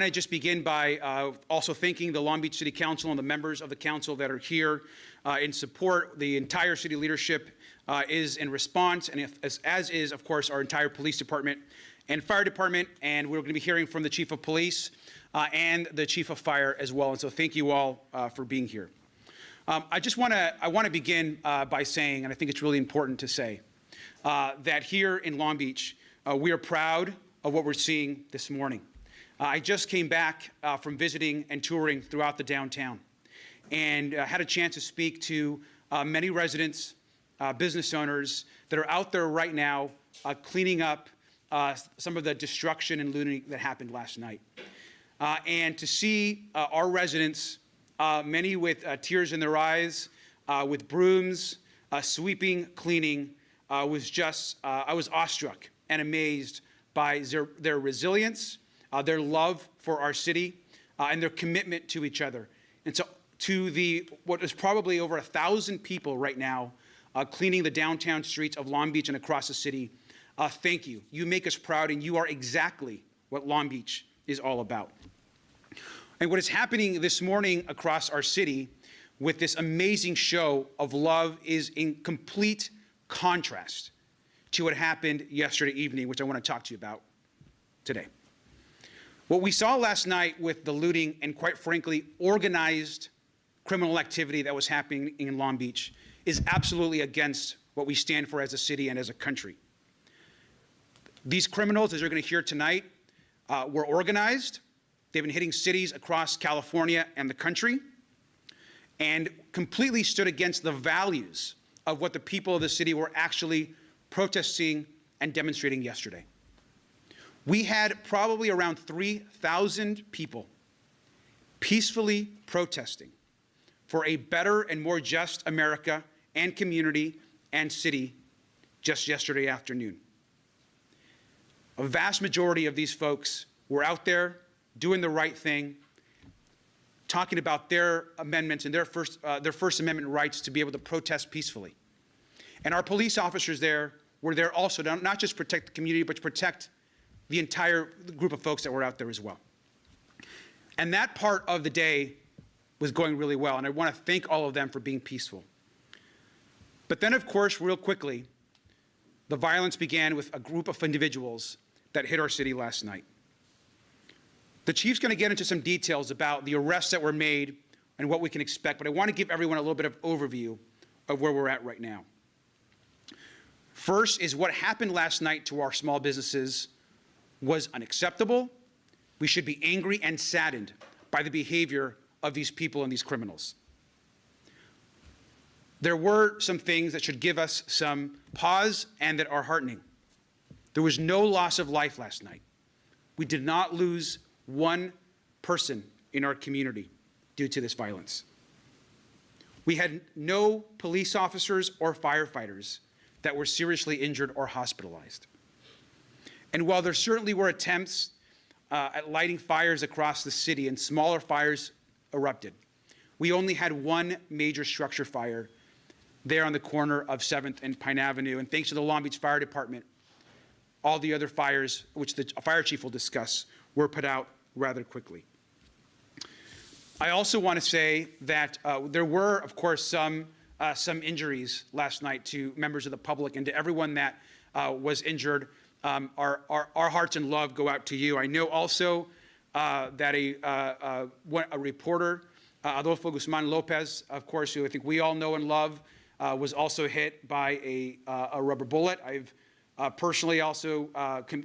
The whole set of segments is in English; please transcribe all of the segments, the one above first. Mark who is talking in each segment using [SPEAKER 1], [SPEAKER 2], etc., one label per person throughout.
[SPEAKER 1] I just begin by also thanking the Long Beach City Council and the members of the council that are here in support. The entire city leadership is in response, and as is, of course, our entire police department and fire department. And we're going to be hearing from the chief of police and the chief of fire as well. And so thank you all for being here. I want to begin by saying, and I think it's really important to say, that here in Long Beach, we are proud of what we're seeing this morning. I just came back from visiting and touring throughout the downtown and had a chance to speak to many residents, business owners that are out there right now cleaning up some of the destruction and looting that happened last night. And to see our residents, many with tears in their eyes, with brooms, sweeping, cleaning, I was awestruck and amazed by their resilience, their love for our city, and their commitment to each other. And so to what is probably over 1,000 people right now cleaning the downtown streets of Long Beach and across the city, thank you. You make us proud, and you are exactly what Long Beach is all about. And what is happening this morning across our city with this amazing show of love is in complete contrast to what happened yesterday evening, which I want to talk to you about today. What we saw last night with the looting and, quite frankly, organized criminal activity that was happening in Long Beach is absolutely against what we stand for as a city and as a country. These criminals, as you're going to hear tonight, were organized. They've been hitting cities across California and the country and completely stood against the values of what the people of the city were actually protesting and demonstrating yesterday. We had probably around 3,000 people peacefully protesting for a better and more just America and community and city just yesterday afternoon. A vast majority of these folks were out there doing the right thing, talking about their amendments and their First Amendment rights to be able to protest peacefully. And our police officers there were there also to not just protect the community, but to protect the entire group of folks that were out there as well. And that part of the day was going really well, and I want to thank all of them for being peaceful. But then, of course, real quickly, the violence began with a group of individuals that hit our city last night. The chief's going to get into some details about the arrests that were made and what we can expect, but I want to give everyone a little bit of overview of where we're at right now. First is what happened last night to our small businesses was unacceptable. We should be angry and saddened by the behavior of these people and these criminals. There were some things that should give us some pause and that are heartening. There was no loss of life last night. We did not lose one person in our community due to this violence. We had no police officers or firefighters that were seriously injured or hospitalized. And while there certainly were attempts at lighting fires across the city and smaller fires erupted, we only had one major structure fire there on the corner of 7th and Pine Avenue. And thanks to the Long Beach Fire Department, all the other fires, which the fire chief will discuss, were put out rather quickly. I also want to say that there were, of course, some injuries last night to members of the public, and to everyone that was injured. Our hearts and love go out to you. I know also that a reporter, Adolfo Guzman Lopez, of course, who I think we all know and love, was also hit by a rubber bullet. I've personally also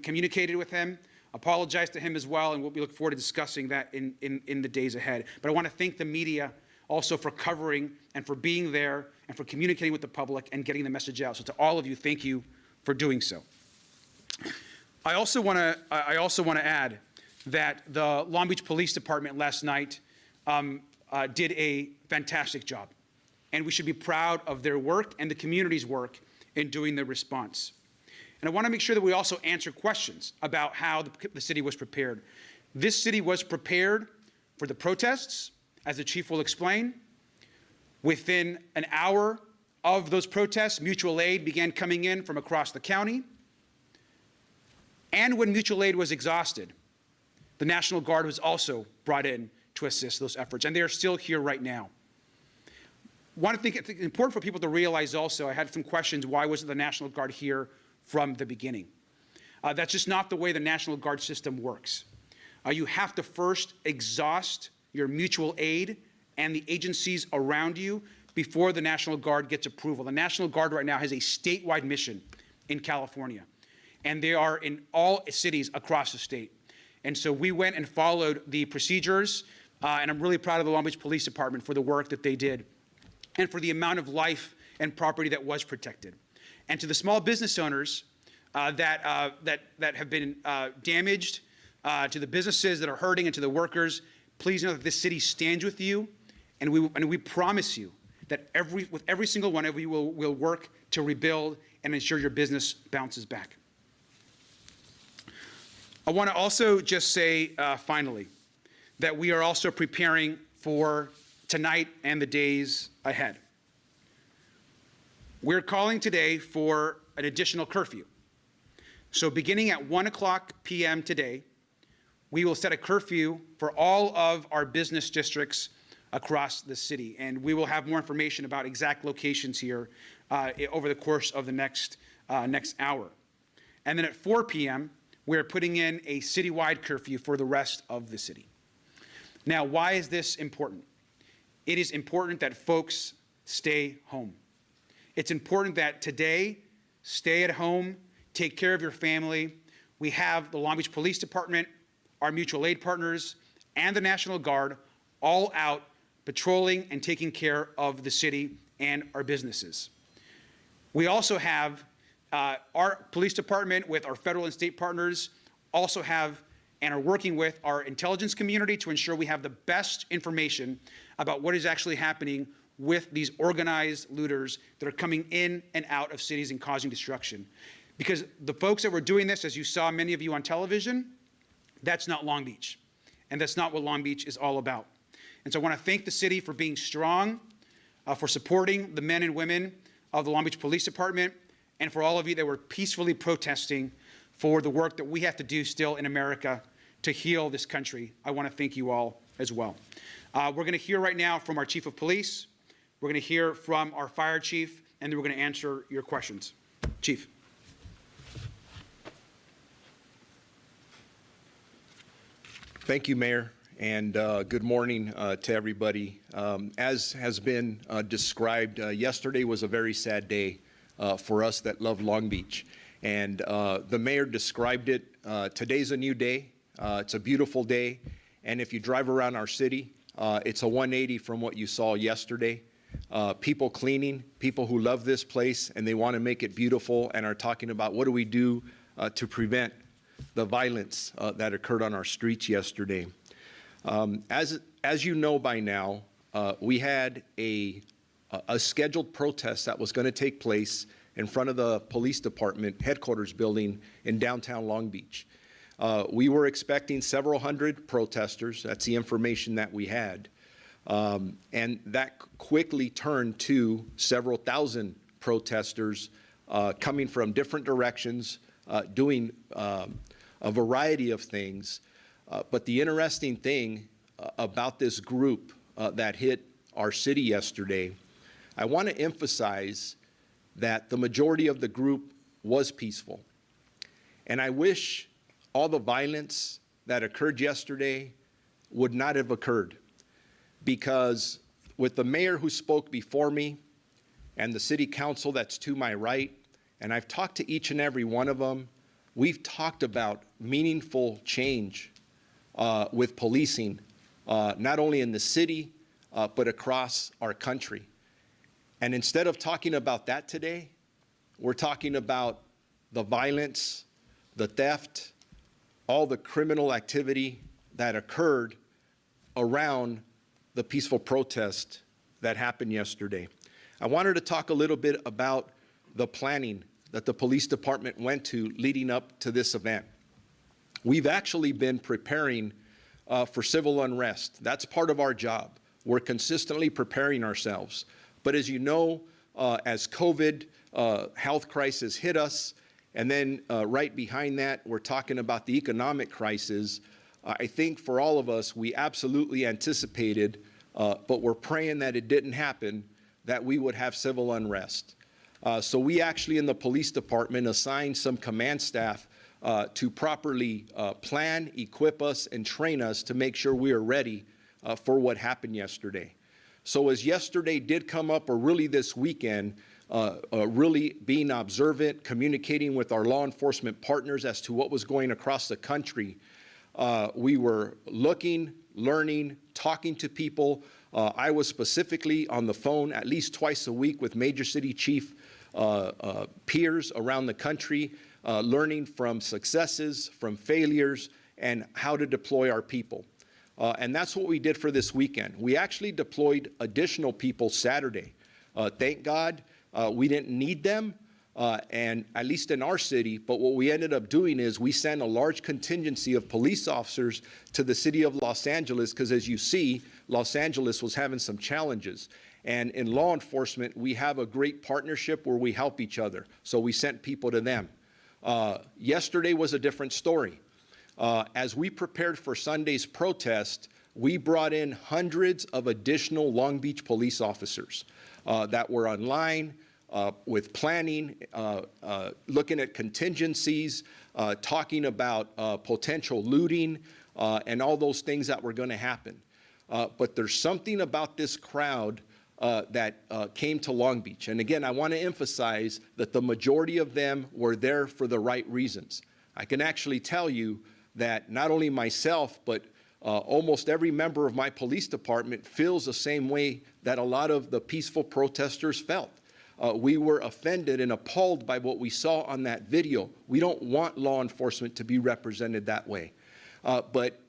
[SPEAKER 1] communicated with him, apologized to him as well, and we look forward to discussing that in the days ahead. But I want to thank the media also for covering and for being there and for communicating with the public and getting the message out. So to all of you, thank you for doing so. I also want to add that the Long Beach Police Department last night did a fantastic job, and we should be proud of their work and the community's work in doing the response. And I want to make sure that we also answer questions about how the city was prepared. This city was prepared for the protests, as the chief will explain. Within an hour of those protests, mutual aid began coming in from across the county. And when mutual aid was exhausted, The National Guard was also brought in to assist those efforts, and they are still here right now. I think it's important for people to realize also, I had some questions, why wasn't the National Guard here from the beginning? That's just not the way the National Guard system works. You have to first exhaust your mutual aid and the agencies around you before the National Guard gets approval. The National Guard right now has a statewide mission in California, and they are in all cities across the state. And so we went and followed the procedures, and I'm really proud of the Long Beach Police Department for the work that they did and for the amount of life and property that was protected. And to the small business owners that have been damaged, to the businesses that are hurting, and to the workers, please know that this city stands with you, and we promise you that with every single one of you will work to rebuild and ensure your business bounces back. I want to also just say, finally, that we are also preparing for tonight and the days ahead. We're calling today for an additional curfew. So beginning at 1:00 p.m. today, we will set a curfew for all of our business districts across the city. And we will have more information about exact locations here over the course of the next hour. And then at 4 p.m., we're putting in a citywide curfew for the rest of the city. Now, why is this important? It is important that folks stay home. It's important that today, stay at home, take care of your family. We have the Long Beach Police Department, our mutual aid partners, and the National Guard all out patrolling and taking care of the city and our businesses. We also have our police department with our federal and state partners also have and are working with our intelligence community to ensure we have the best information about what is actually happening with these organized looters that are coming in and out of cities and causing destruction. Because the folks that were doing this, as you saw many of you on television, that's not Long Beach. And that's not what Long Beach is all about. And so I want to thank the city for being strong, for supporting the men and women of the Long Beach Police Department, and for all of you that were peacefully protesting for the work that we have to do still in America to heal this country. I want to thank you all as well. We're going to hear right now from our chief of police. We're going to hear from our fire chief, and then we're going to answer your questions. Chief.
[SPEAKER 2] Thank you, Mayor, and good morning to everybody. As has been described, yesterday was a very sad day for us that love Long Beach. And the mayor described it. Today's a new day. It's a beautiful day. And if you drive around our city, it's a 180 from what you saw yesterday. People cleaning, people who love this place and they want to make it beautiful and are talking about what do we do to prevent the violence that occurred on our streets yesterday. As you know by now, we had a scheduled protest that was going to take place in front of the police department headquarters building in downtown Long Beach. We were expecting several hundred protesters. That's the information that we had. And that quickly turned to several thousand protesters coming from different directions, doing a variety of things. But the interesting thing about this group that hit our city yesterday, I want to emphasize that the majority of the group was peaceful. And I wish all the violence that occurred yesterday would not have occurred, because with the mayor who spoke before me and the city council that's to my right, and I've talked to each and every one of them, we've talked about meaningful change with policing, not only in the city, but across our country. And instead of talking about that today, we're talking about the violence, the theft, all the criminal activity that occurred around the peaceful protest that happened yesterday. I wanted to talk a little bit about the planning that the police department went to leading up to this event. We've actually been preparing for civil unrest. That's part of our job. We're consistently preparing ourselves. But as you know, as COVID health crisis hit us, and then right behind that, we're talking about the economic crisis, I think for all of us, we absolutely anticipated, but we're praying that it didn't happen, that we would have civil unrest. So we actually in the police department assigned some command staff to properly plan, equip us, and train us to make sure we are ready for what happened yesterday. So as yesterday did come up, or really this weekend, really being observant, communicating with our law enforcement partners as to what was going across the country, we were looking, learning, talking to people. I was specifically on the phone at least twice a week with major city chief peers around the country, learning from successes, from failures, and how to deploy our people. And that's what we did for this weekend. We actually deployed additional people Saturday. Thank God we didn't need them, and at least in our city, but what we ended up doing is we sent a large contingency of police officers to the city of Los Angeles, because as you see, Los Angeles was having some challenges. And in law enforcement, we have a great partnership where we help each other. So we sent people to them. Yesterday was a different story. As we prepared for Sunday's protest, we brought in hundreds of additional Long Beach police officers that were online with planning, looking at contingencies, talking about potential looting, and all those things that were going to happen. But there's something about this crowd that came to Long Beach. And again, I want to emphasize that the majority of them were there for the right reasons. I can actually tell you that not only myself, but almost every member of my police department feels the same way that a lot of the peaceful protesters felt. We were offended and appalled by what we saw on that video. We don't want law enforcement to be represented that way. But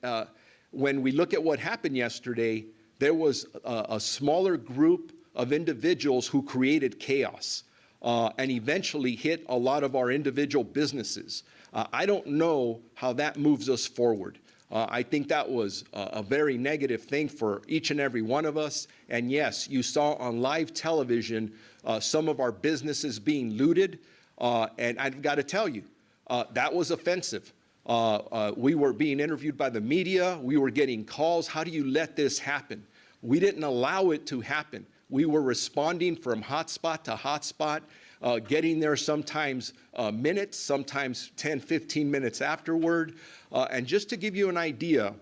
[SPEAKER 2] when we look at what happened yesterday, there was a smaller group of individuals who created chaos and eventually hit a lot of our individual businesses. I don't know how that moves us forward. I think that was a very negative thing for each and every one of us. And yes, you saw on live television some of our businesses being looted. And I've got to tell you, that was offensive. We were being interviewed by the media. We were getting calls. How do you let this happen? We didn't allow it to happen. We were responding from hotspot to hotspot, getting there sometimes minutes, sometimes 10, 15 minutes afterward. And just to give you an idea,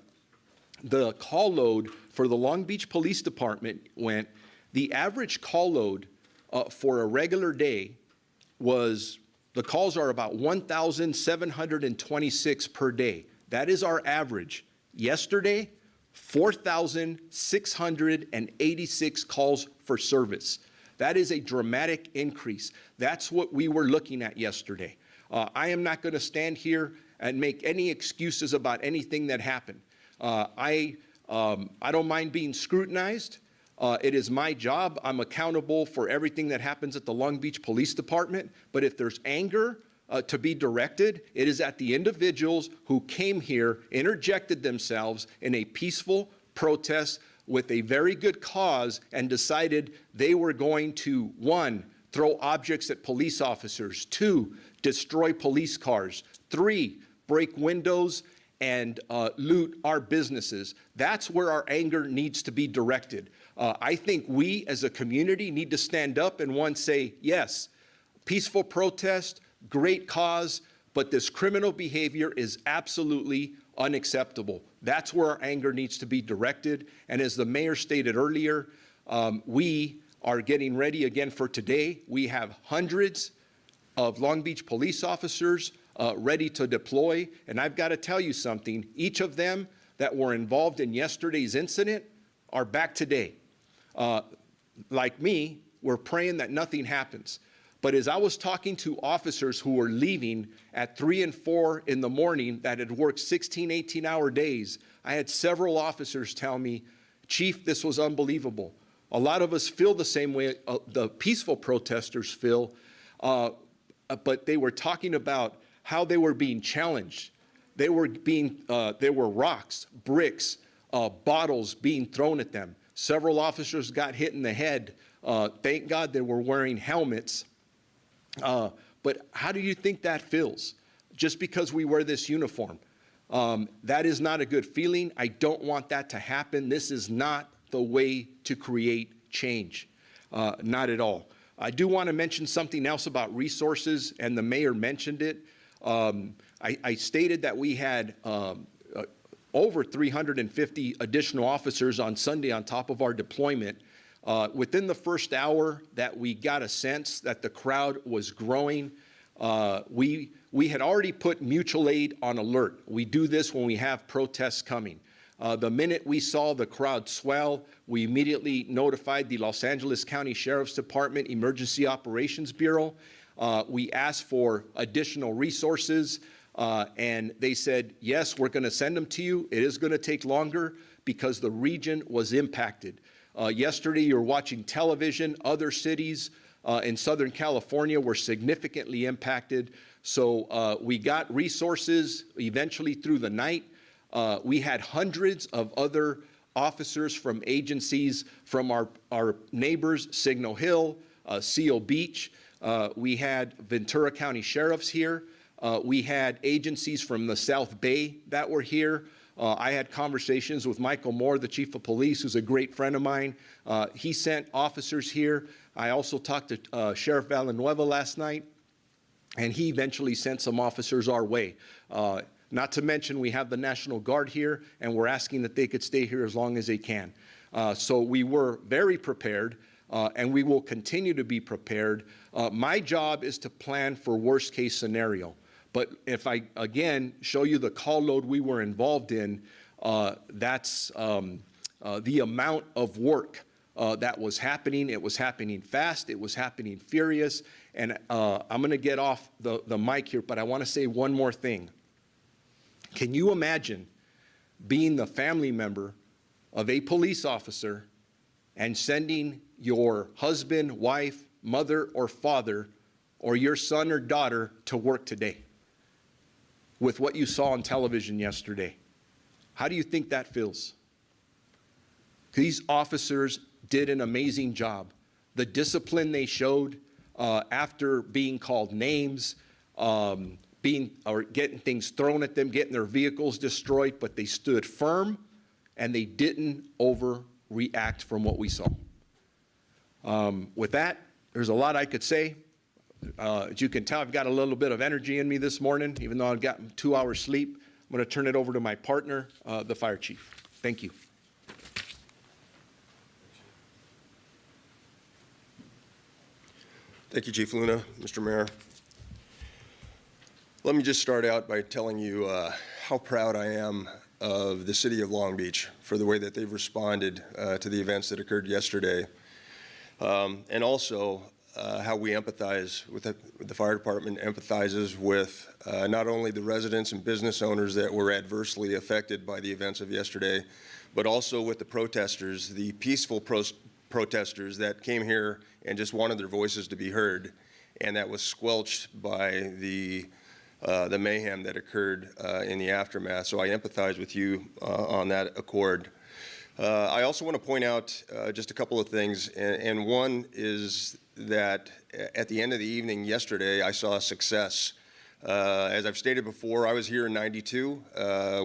[SPEAKER 2] the call load for the Long Beach Police Department went, the average call load for a regular day was, the calls are about 1,726 per day. That is our average. Yesterday, 4,686 calls for service. That is a dramatic increase. That's what we were looking at yesterday. I am not going to stand here and make any excuses about anything that happened. I don't mind being scrutinized. It is my job. I'm accountable for everything that happens at the Long Beach Police Department. But if there's anger to be directed, it is at the individuals who came here, interjected themselves in a peaceful protest with a very good cause, and decided they were going to, 1, throw objects at police officers, 2, destroy police cars, 3, break windows and loot our businesses. That's where our anger needs to be directed. I think we as a community need to stand up and, 1, say, yes, peaceful protest, great cause, but this criminal behavior is absolutely unacceptable. That's where our anger needs to be directed. And as the mayor stated earlier, we are getting ready again for today. We have hundreds of Long Beach police officers ready to deploy. And I've got to tell you something, each of them that were involved in yesterday's incident are back today. Like me, we're praying that nothing happens. But as I was talking to officers who were leaving at 3 and 4 in the morning that had worked 16, 18-hour days, I had several officers tell me, Chief, this was unbelievable. A lot of us feel the same way the peaceful protesters feel, but they were talking about how they were being challenged. There were rocks, bricks, bottles being thrown at them. Several officers got hit in the head. Thank God they were wearing helmets. But how do you think that feels? Just because we wear this uniform. That is not a good feeling. I don't want that to happen. This is not the way to create change, not at all. I do want to mention something else about resources, and the mayor mentioned it. I stated that we had over 350 additional officers on Sunday on top of our deployment. Within the first hour that we got a sense that the crowd was growing, we had already put mutual aid on alert. We do this when we have protests coming. The minute we saw the crowd swell, we immediately notified the Los Angeles County Sheriff's Department Emergency Operations Bureau. We asked for additional resources, and they said, yes, we're going to send them to you. It is going to take longer because the region was impacted. Yesterday, you were watching television. Other cities in Southern California were significantly impacted. So we got resources eventually through the night. We had hundreds of other officers from agencies from our neighbors, Signal Hill, Seal Beach. We had Ventura County sheriffs here. We had agencies from the South Bay that were here. I had conversations with Michael Moore, the chief of police, who's a great friend of mine. He sent officers here. I also talked to Sheriff Villanueva last night, and he eventually sent some officers our way. Not to mention, we have the National Guard here, and we're asking that they could stay here as long as they can. So we were very prepared, and we will continue to be prepared. My job is to plan for worst case scenario. But if I, again, show you the call load we were involved in, that's the amount of work that was happening. It was happening fast. It was happening furious. And I'm going to get off the mic here, but I want to say one more thing. Can you imagine being the family member of a police officer and sending your husband, wife, mother, or father, or your son or daughter to work today with what you saw on television yesterday? How do you think that feels? These officers did an amazing job. The discipline they showed after being called names, getting things thrown at them, getting their vehicles destroyed, but they stood firm and they didn't overreact from what we saw. With that, there's a lot I could say. As you can tell, I've got a little bit of energy in me this morning, even though I've gotten 2 hours sleep. I'm going to turn it over to my partner, the fire chief. Thank you.
[SPEAKER 3] Thank you, Chief Luna, Mr. Mayor. Let me just start out by telling you how proud I am of the city of Long Beach for the way that they've responded to the events that occurred yesterday, and also how we empathize with the fire department empathizes with not only the residents and business owners that were adversely affected by the events of yesterday, but also with the protesters, the peaceful protesters that came here and just wanted their voices to be heard, and that was squelched by the mayhem that occurred in the aftermath. So I empathize with you on that accord. I also want to point out just a couple of things, and one is that at the end of the evening yesterday, I saw a success. As I've stated before, I was here in '92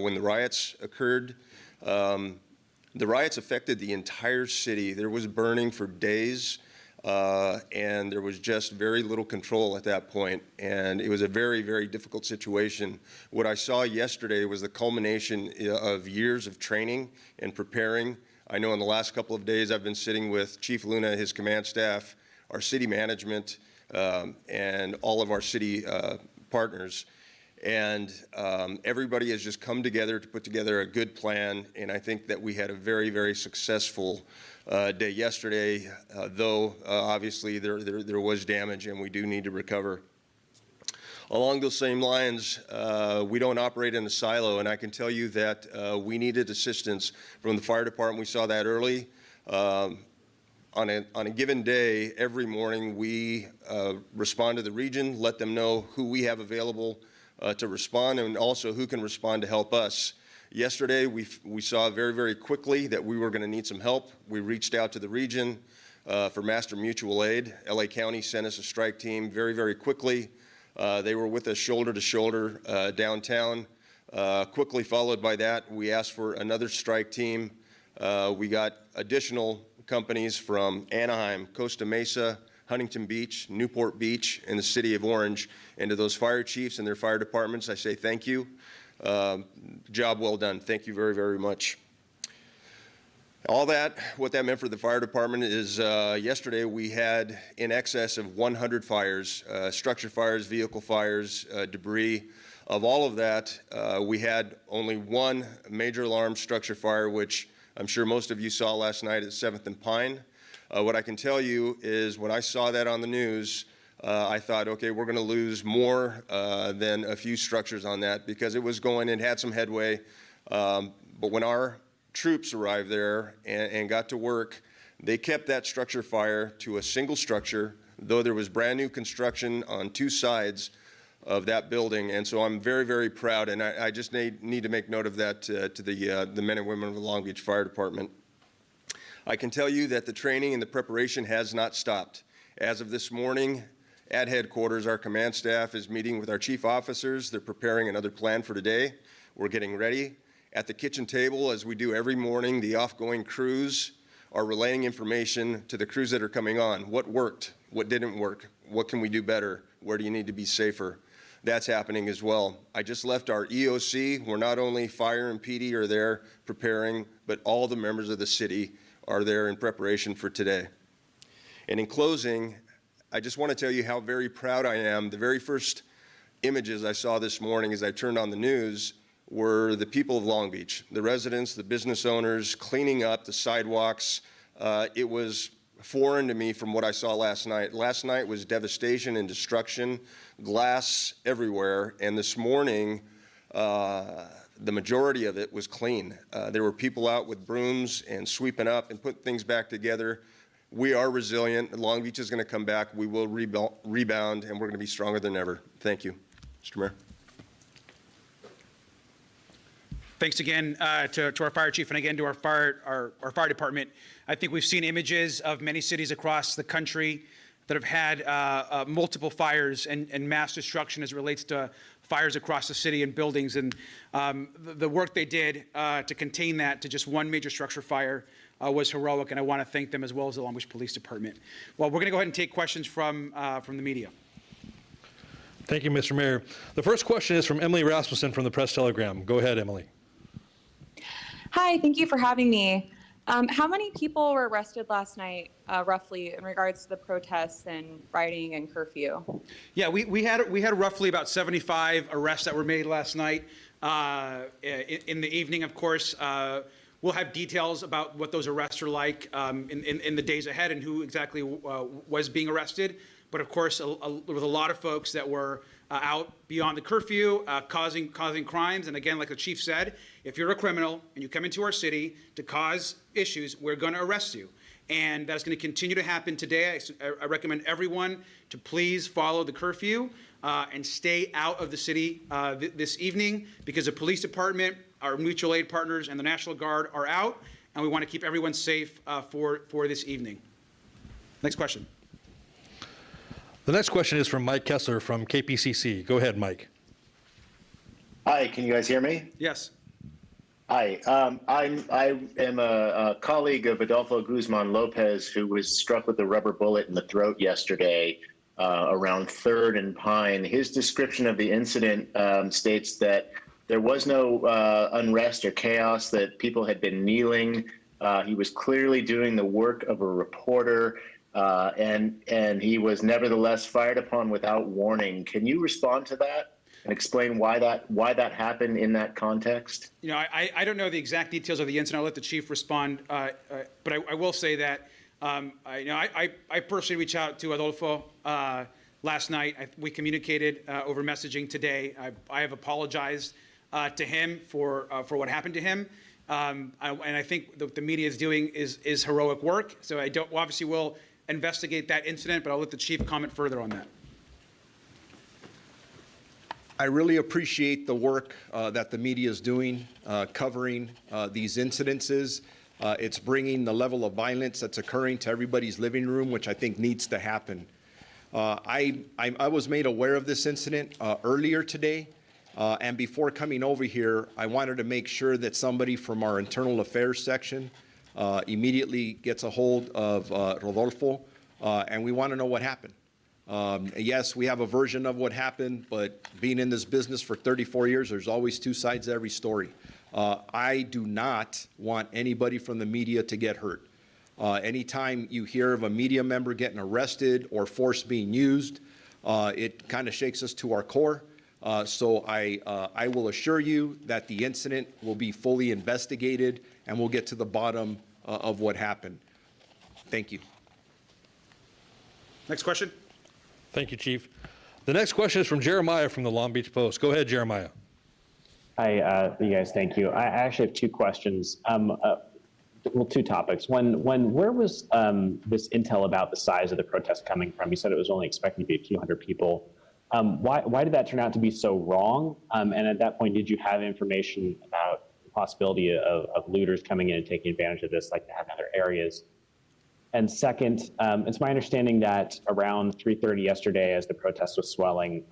[SPEAKER 3] when the riots occurred. The riots affected the entire city. There was burning for days, and there was just very little control at that point, and it was a very, very difficult situation. What I saw yesterday was the culmination of years of training and preparing. I know in the last couple of days I've been sitting with Chief Luna, his command staff, our city management, and all of our city partners. And everybody has just come together to put together a good plan, and I think that we had a very, very successful day yesterday, though obviously there was damage and we do need to recover. Along those same lines, we don't operate in a silo, and I can tell you that we needed assistance from the fire department. We saw that early. On a given day, every morning we respond to the region, let them know who we have available to respond, and also who can respond to help us. Yesterday, we saw very, very quickly that we were going to need some help. We reached out to the region for Master Mutual Aid. LA County sent us a strike team very, very quickly. They were with us shoulder to shoulder downtown. Quickly followed by that, we asked for another strike team. We got additional companies from Anaheim, Costa Mesa, Huntington Beach, Newport Beach, and the city of Orange. And to those fire chiefs and their fire departments, I say thank you. Job well done. Thank you very, very much. All that, what that meant for the fire department is yesterday we had in excess of 100 fires, structure fires, vehicle fires, debris. Of all of that, we had only one major alarm structure fire, which I'm sure most of you saw last night at 7th and Pine. What I can tell you is when I saw that on the news, I thought, okay, we're going to lose more than a few structures on that because it was going and had some headway. But when our troops arrived there and got to work, they kept that structure fire to a single structure, though there was brand new construction on two sides of that building. And so I'm very, very proud, and I just need to make note of that to the men and women of the Long Beach Fire Department. I can tell you that the training and the preparation has not stopped. As of this morning, at headquarters, our command staff is meeting with our chief officers. They're preparing another plan for today. We're getting ready. At the kitchen table, as we do every morning, the off-going crews are relaying information to the crews that are coming on. What worked? What didn't work? What can we do better? Where do you need to be safer? That's happening as well. I just left our EOC, where not only fire and PD are there preparing, but all the members of the city are there in preparation for today. And in closing, I just want to tell you how very proud I am. The very first images I saw this morning as I turned on the news were the people of Long Beach, the residents, the business owners, cleaning up the sidewalks. It was foreign to me from what I saw last night. Last night was devastation and destruction, glass everywhere, and this morning, the majority of it was clean. There were people out with brooms and sweeping up and putting things back together. We are resilient. Long Beach is going to come back. We will rebound, and we're going to be stronger than ever. Thank you. Mr. Mayor.
[SPEAKER 1] Thanks again to our fire chief and again to our fire department. I think we've seen images of many cities across the country that have had multiple fires and mass destruction as it relates to fires across the city and buildings. And the work they did to contain that to just one major structure fire was heroic, and I want to thank them as well as the Long Beach Police Department. Well, we're going to go ahead and take questions from the media.
[SPEAKER 4] Thank you, Mr. Mayor. The first question is from Emily Rasmussen from the Press Telegram. Go ahead, Emily.
[SPEAKER 5] Hi, thank you for having me. How many people were arrested last night, roughly, in regards to the protests and rioting and curfew?
[SPEAKER 1] Yeah, we had roughly about 75 arrests that were made last night. In the evening, of course, we'll have details about what those arrests are like in the days ahead and who exactly was being arrested. But of course, there was a lot of folks that were out beyond the curfew, causing crimes. And again, like the chief said, if you're a criminal and you come into our city to cause issues, we're going to arrest you. And that's going to continue to happen today. I recommend everyone to please follow the curfew and stay out of the city this evening, because the police department, our mutual aid partners, and the National Guard are out, and we want to keep everyone safe for this evening. Next question.
[SPEAKER 4] The next question is from Mike Kessler from KPCC. Go ahead, Mike.
[SPEAKER 6] Hi, can you guys hear me?
[SPEAKER 1] Yes.
[SPEAKER 6] Hi, I am a colleague of Adolfo Guzman Lopez, who was struck with a rubber bullet in the throat yesterday around 3rd and Pine. His description of the incident states that there was no unrest or chaos, that people had been kneeling. He was clearly doing the work of a reporter. And he was nevertheless fired upon without warning. Can you respond to that and explain why that happened in that context?
[SPEAKER 1] You know, I don't know the exact details of the incident. I'll let the chief respond. But I will say that I personally reached out to Adolfo last night. We communicated over messaging today. I have apologized to him for what happened to him. And I think the media is doing is heroic work. So obviously will investigate that incident, but I'll let the chief comment further on that.
[SPEAKER 2] I really appreciate the work that the media is doing, covering these incidences. It's bringing the level of violence that's occurring to everybody's living room, which I think needs to happen. I was made aware of this incident earlier today, And before coming over here, I wanted to make sure that somebody from our internal affairs section immediately gets a hold of Rodolfo, and we want to know what happened. Yes, we have a version of what happened, but being in this business for 34 years, there's always two sides to every story. I do not want anybody from the media to get hurt. Anytime you hear of a media member getting arrested or force being used, it kind of shakes us to our core. So I will assure you that the incident will be fully investigated and we'll get to the bottom of what happened. Thank you.
[SPEAKER 1] Next question.
[SPEAKER 4] Thank you, Chief. The next question is from Jeremiah from the Long Beach Post. Go ahead, Jeremiah.
[SPEAKER 7] Hi, you guys. Thank you. I actually have two questions. Well, two topics. One, where was this intel about the size of the protest coming from? You said it was only expected to be a few hundred people. Why did that turn out to be so wrong? And at that point, did you have information about the possibility of looters coming in and taking advantage of this, like they have in other areas? And second, it's my understanding that around 3:30 yesterday, as the protest was swelling,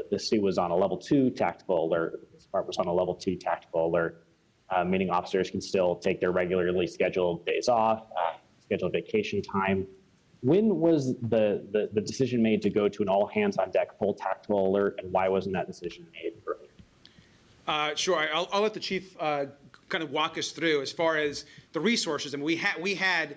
[SPEAKER 7] the city was on a level 2 tactical alert. This part was on a level 2 tactical alert, meaning officers can still take their regularly scheduled days off, scheduled vacation time. When was the decision made to go to an all hands on deck full tactical alert, and why wasn't that decision made earlier?
[SPEAKER 1] Sure. I'll let the chief kind of walk us through as far as the resources. I mean, we had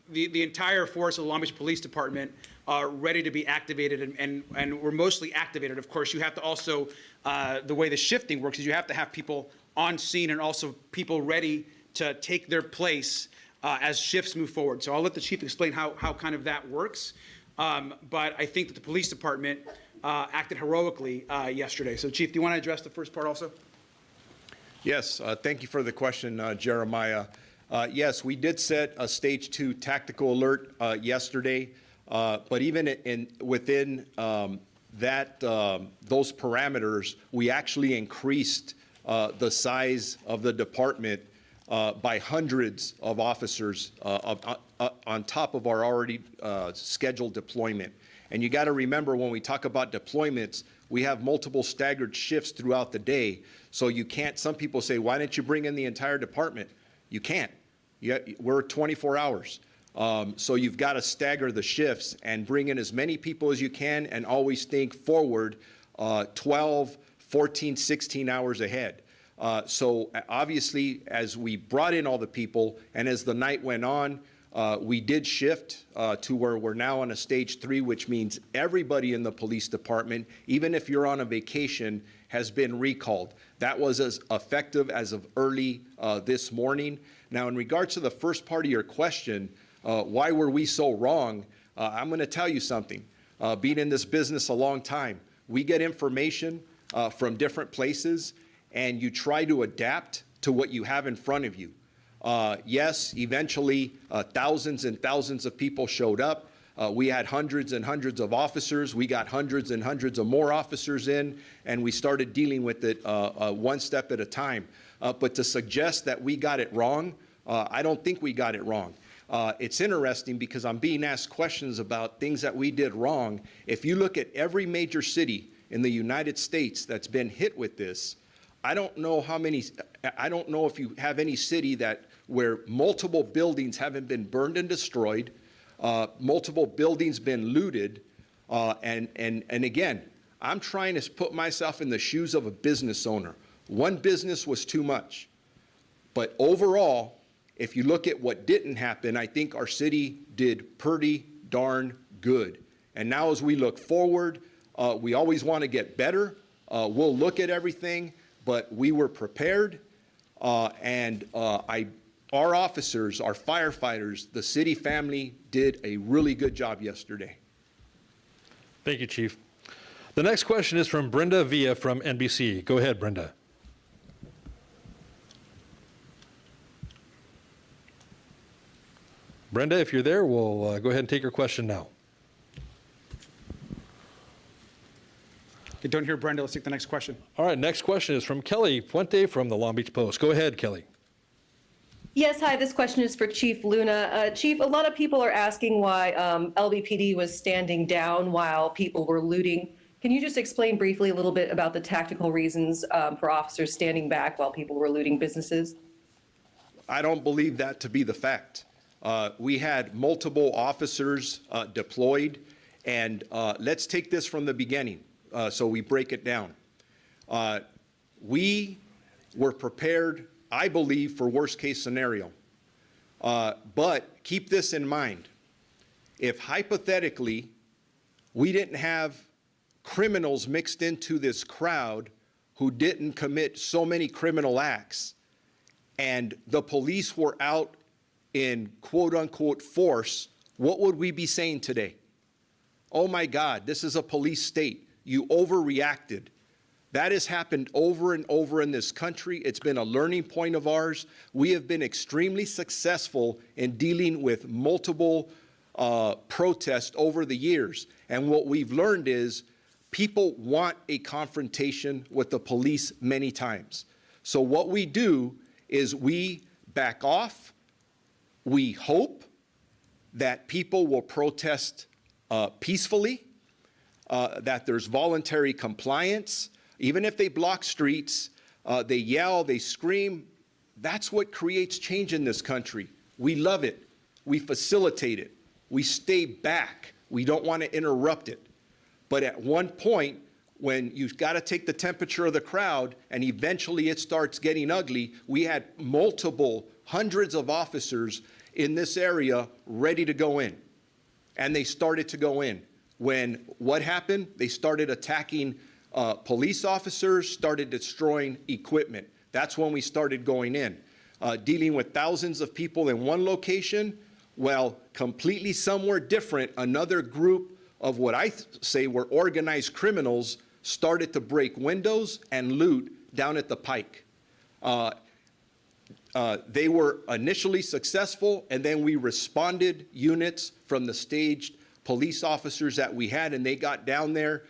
[SPEAKER 1] the entire force of the Long Beach Police Department ready to be activated, and we're mostly activated. Of course, you have to also, the way the shifting works is you have to have people on scene and also people ready to take their place as shifts move forward. So I'll let the chief explain how kind of that works. But I think that the police department acted heroically yesterday. So Chief, do you want to address the first part also?
[SPEAKER 2] Yes, thank you for the question, Jeremiah. Yes, we did set a stage 2 tactical alert yesterday, but even within those parameters, we actually increased the size of the department by hundreds of officers on top of our already scheduled deployment. And you got to remember, when we talk about deployments, we have multiple staggered shifts throughout the day. So you can't, some people say, why didn't you bring in the entire department? You can't. We're 24 hours. So you've got to stagger the shifts and bring in as many people as you can, and always think forward 12, 14, 16 hours ahead. So obviously, as we brought in all the people and as the night went on, we did shift to where we're now on a stage 3, which means everybody in the police department, even if you're on a vacation, has been recalled. That was as effective as of early this morning. Now, in regards to the first part of your question, why were we so wrong? I'm going to tell you something. Being in this business a long time, we get information from different places, and you try to adapt to what you have in front of you. Yes, eventually thousands and thousands of people showed up. We had hundreds and hundreds of officers. We got hundreds and hundreds of more officers in, and we started dealing with it one step at a time. But to suggest that we got it wrong, I don't think we got it wrong. It's interesting because I'm being asked questions about things that we did wrong. If you look at every major city in the United States that's been hit with this, I don't know if you have any city where multiple buildings haven't been burned and destroyed, multiple buildings been looted, and again, I'm trying to put myself in the shoes of a business owner. One business was too much. But overall, if you look at what didn't happen, I think our city did pretty darn good. And now as we look forward, we always want to get better. We'll look at everything, but we were prepared, and our officers, our firefighters, the city family did a really good job yesterday.
[SPEAKER 4] Thank you, Chief. The next question is from Brenda Villa from NBC. Go ahead, Brenda. Brenda, if you're there, we'll go ahead and take your question now.
[SPEAKER 1] Okay, don't hear Brenda. Let's take the next question.
[SPEAKER 4] All right, next question is from Kelly Puente from the Long Beach Post. Go ahead, Kelly.
[SPEAKER 8] Yes, hi, this question is for Chief Luna. Chief, a lot of people are asking why LBPD was standing down while people were looting. Can you just explain briefly a little bit about the tactical reasons for officers standing back while people were looting businesses?
[SPEAKER 2] I don't believe that to be the fact. We had multiple officers deployed, and let's take this from the beginning so we break it down. We were prepared, I believe, for worst case scenario. But keep this in mind. If hypothetically we didn't have criminals mixed into this crowd who didn't commit so many criminal acts, and the police were out in quote unquote force, what would we be saying today? Oh my God, this is a police state. You overreacted. That has happened over and over in this country. It's been a learning point of ours. We have been extremely successful in dealing with multiple protests over the years. And what we've learned is people want a confrontation with the police many times. So what we do is we back off. We hope that people will protest peacefully, that there's voluntary compliance. Even if they block streets, they yell, they scream, that's what creates change in this country. We love it. We facilitate it. We stay back. We don't want to interrupt it. But at one point, when you've got to take the temperature of the crowd and eventually it starts getting ugly, we had multiple hundreds of officers in this area ready to go in. And they started to go in. When what happened? They started attacking police officers, started destroying equipment. That's when we started going in. Dealing with thousands of people in one location, well, completely somewhere different, another group of what I say were organized criminals started to break windows and loot down at the Pike. They were initially successful, and then we responded units from the staged police officers that we had, and they got down there,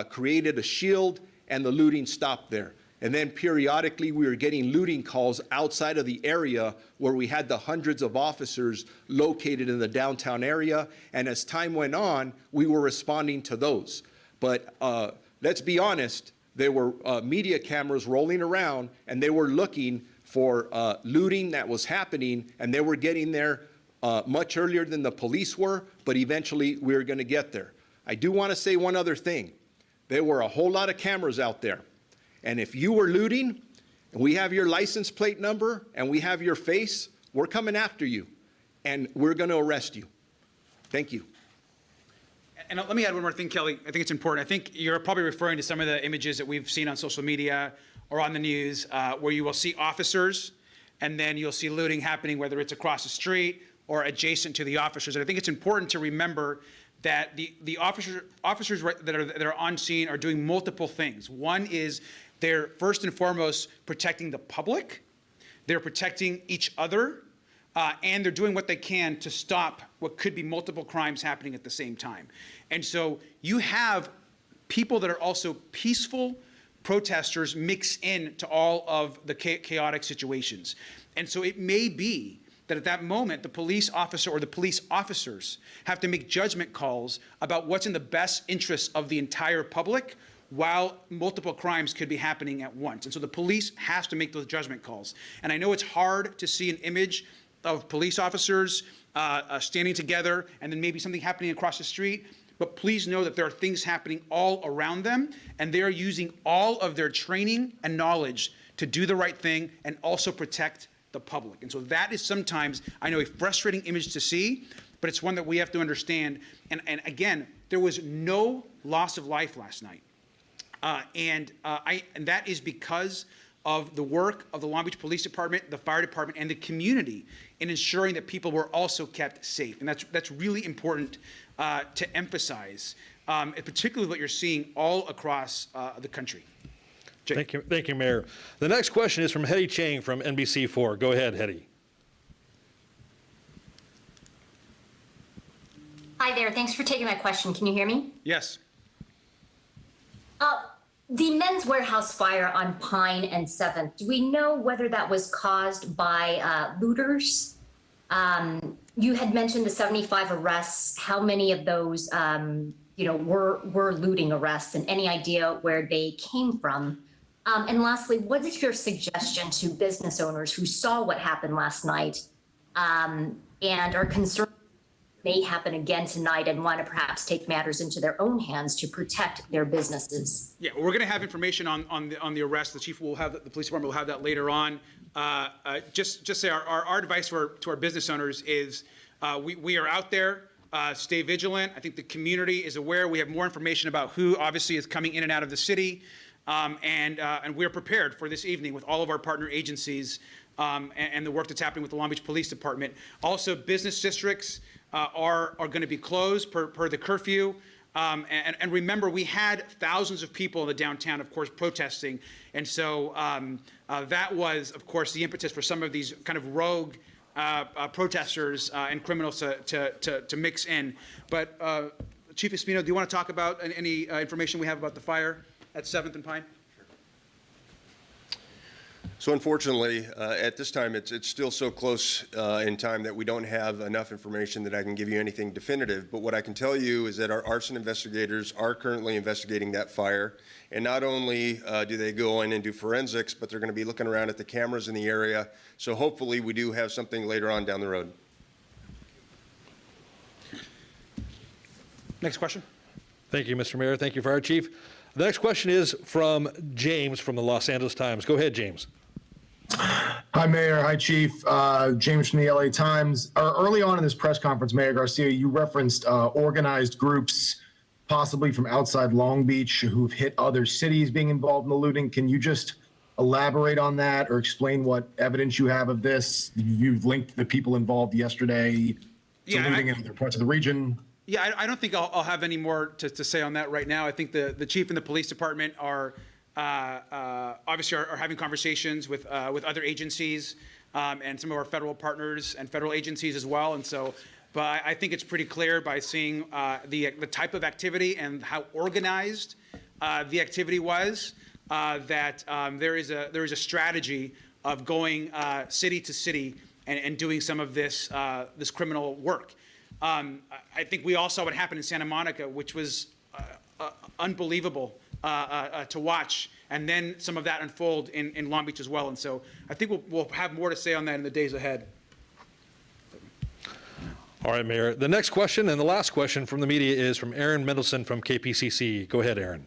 [SPEAKER 2] created a shield, and the looting stopped there. And then periodically we were getting looting calls outside of the area where we had the hundreds of officers located in the downtown area. And as time went on, we were responding to those. But let's be honest, there were media cameras rolling around, and they were looking for looting that was happening, and they were getting there much earlier than the police were, but eventually we were going to get there. I do want to say one other thing. There were a whole lot of cameras out there. And if you were looting, and we have your license plate number, and we have your face, we're coming after you, and we're going to arrest you. Thank you.
[SPEAKER 1] And let me add one more thing, Kelly. I think it's important. I think you're probably referring to some of the images that we've seen on social media or on the news where you will see officers, and then you'll see looting happening, whether it's across the street or adjacent to the officers. And I think it's important to remember that the officers that are on scene are doing multiple things. One is they're first and foremost protecting the public, they're protecting each other, and they're doing what they can to stop what could be multiple crimes happening at the same time. And so you have people that are also peaceful protesters mix in to all of the chaotic situations. And so it may be that at that moment, the police officer or the police officers have to make judgment calls about what's in the best interest of the entire public while multiple crimes could be happening at once. And so the police has to make those judgment calls. And I know it's hard to see an image of police officers standing together and then maybe something happening across the street, but please know that there are things happening all around them, and they are using all of their training and knowledge to do the right thing and also protect the public. And so that is sometimes, I know, a frustrating image to see, but it's one that we have to understand. And again, there was no loss of life last night. And that is because of the work of the Long Beach Police Department, the fire department, and the community in ensuring that people were also kept safe. And that's really important to emphasize, particularly what you're seeing all across the country. Jay.
[SPEAKER 4] Thank you, Mayor. The next question is from Hetty Chang from NBC4. Go ahead, Hetty.
[SPEAKER 9] Hi there. Thanks for taking my question. Can you hear me?
[SPEAKER 1] Yes.
[SPEAKER 9] The Men's Warehouse fire on Pine and 7th, do we know whether that was caused by looters? You had mentioned the 75 arrests. How many of those were looting arrests, and any idea where they came from? And lastly, what is your suggestion to business owners who saw what happened last night and are concerned may happen again tonight and want to perhaps take matters into their own hands to protect their businesses?
[SPEAKER 1] Yeah, we're going to have information on the arrest. The chief will have the police department will have that later on. Just say our advice to our business owners is we are out there. Stay vigilant. I think the community is aware. We have more information about who obviously is coming in and out of the city, and we're prepared for this evening with all of our partner agencies and the work that's happening with the Long Beach Police Department. Also, business districts are going to be closed per the curfew. And remember, we had thousands of people in the downtown, of course, protesting. And so that was, of course, the impetus for some of these kind of rogue protesters and criminals to mix in. But Chief Espino, do you want to talk about any information we have about the fire at 7th and Pine?
[SPEAKER 3] So unfortunately, at this time, it's still so close in time that we don't have enough information that I can give you anything definitive. But what I can tell you is that our arson investigators are currently investigating that fire. And not only do they go in and do forensics, but they're going to be looking around at the cameras in the area. So hopefully we do have something later on down the road.
[SPEAKER 1] Next question.
[SPEAKER 4] Thank you, Mr. Mayor. Thank you, Fire Chief. The next question is from James from the Los Angeles Times. Go ahead, James.
[SPEAKER 10] Hi, Mayor. Hi, Chief. James from the LA Times. Early on in this press conference, Mayor Garcia, you referenced organized groups, possibly from outside Long Beach, who've hit other cities being involved in the looting. Can you just elaborate on that or explain what evidence you have of this? You've linked the people involved yesterday to looting in other parts of the region.
[SPEAKER 1] Yeah, I don't think I'll have any more to say on that right now. I think the chief and the police department are obviously are having conversations with other agencies and some of our federal partners and federal agencies as well. And so, but I think it's pretty clear by seeing the type of activity and how organized the activity was that there is a strategy of going city to city and doing some of this this criminal work. I think we all saw what happened in Santa Monica, which was unbelievable to watch, and then some of that unfold in Long Beach as well. And so I think we'll have more to say on that in the days ahead.
[SPEAKER 4] All right, Mayor. The next question and the last question from the media is from Aaron Mendelson from KPCC. Go ahead, Aaron.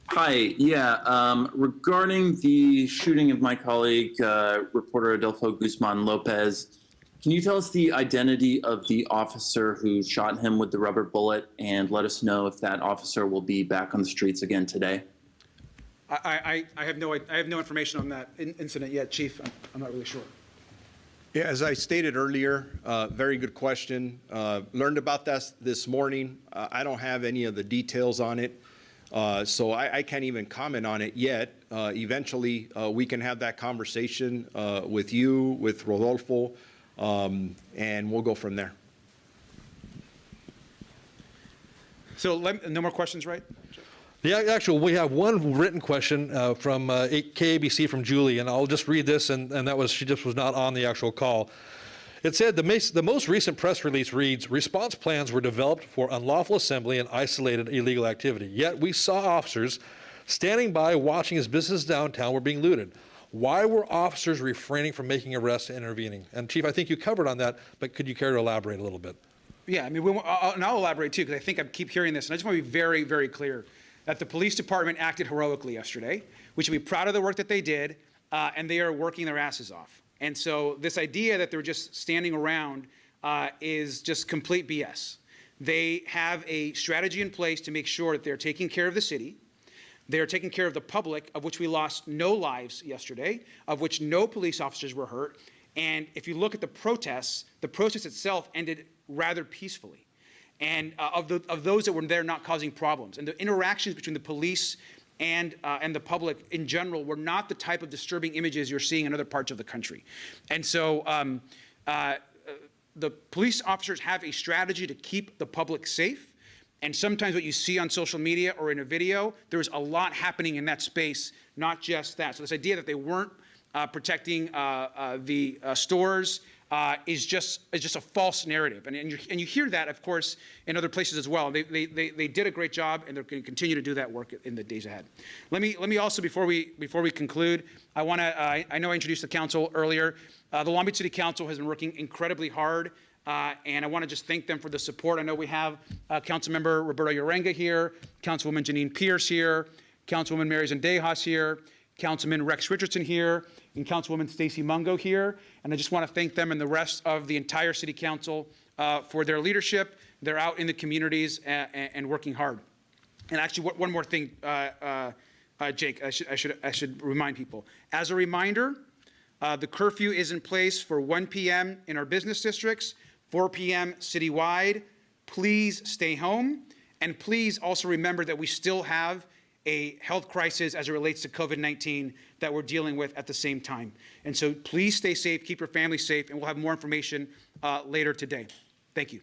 [SPEAKER 11] Hi. Yeah. Regarding the shooting of my colleague, reporter Adolfo Guzman Lopez, can you tell us the identity of the officer who shot him with the rubber bullet, and let us know if that officer will be back on the streets again today?
[SPEAKER 1] I have no information on that incident yet, Chief. I'm not really sure.
[SPEAKER 2] Yeah, as I stated earlier, very good question. Learned about that this morning. I don't have any of the details on it, so I can't even comment on it yet. Eventually, we can have that conversation with you, with Rodolfo, and we'll go from there.
[SPEAKER 1] So no more questions, right?
[SPEAKER 4] Yeah, actually, we have one written question from KABC from Julie, and I'll just read this, and that was, she just was not on the actual call. It said, the most recent press release reads, response plans were developed for unlawful assembly and isolated illegal activity. Yet we saw officers standing by watching as businesses downtown were being looted. Why were officers refraining from making arrests and intervening? And Chief, I think you covered on that, but could you care to elaborate a little bit?
[SPEAKER 1] Yeah, I mean, and I'll elaborate too, because I think I keep hearing this, and I just want to be very, very clear that the police department acted heroically yesterday. We should be proud of the work that they did, and they are working their asses off. And so this idea that they're just standing around is just complete BS. They have a strategy in place to make sure that they're taking care of the city. They are taking care of the public, of which we lost no lives yesterday, of which no police officers were hurt. And if you look at the protest itself ended rather peacefully. And of those that were there not causing problems. And the interactions between the police and the public in general were not the type of disturbing images you're seeing in other parts of the country. And so the police officers have a strategy to keep the public safe. And sometimes what you see on social media or in a video, there's a lot happening in that space, not just that. So this idea that they weren't protecting the stores is just a false narrative. And you hear that, of course, in other places as well. They did a great job, and they're going to continue to do that work in the days ahead. Let me also, before we conclude, I want to, I know I introduced the council earlier. The Long Beach City Council has been working incredibly hard, and I want to just thank them for the support. I know we have Councilmember Roberto Uranga here, Councilwoman Janine Pierce here, Councilwoman Mary Zendejas here, Councilman Rex Richardson here, and Councilwoman Stacey Mungo here. And I just want to thank them and the rest of the entire City Council for their leadership. They're out in the communities and working hard. And actually, one more thing, Jake, I should remind people. As a reminder, the curfew is in place for 1 p.m. in our business districts, 4 p.m. citywide. Please stay home. And please also remember that we still have a health crisis as it relates to COVID-19 that we're dealing with at the same time. And so please stay safe, keep your family safe, and we'll have more information later today. Thank you.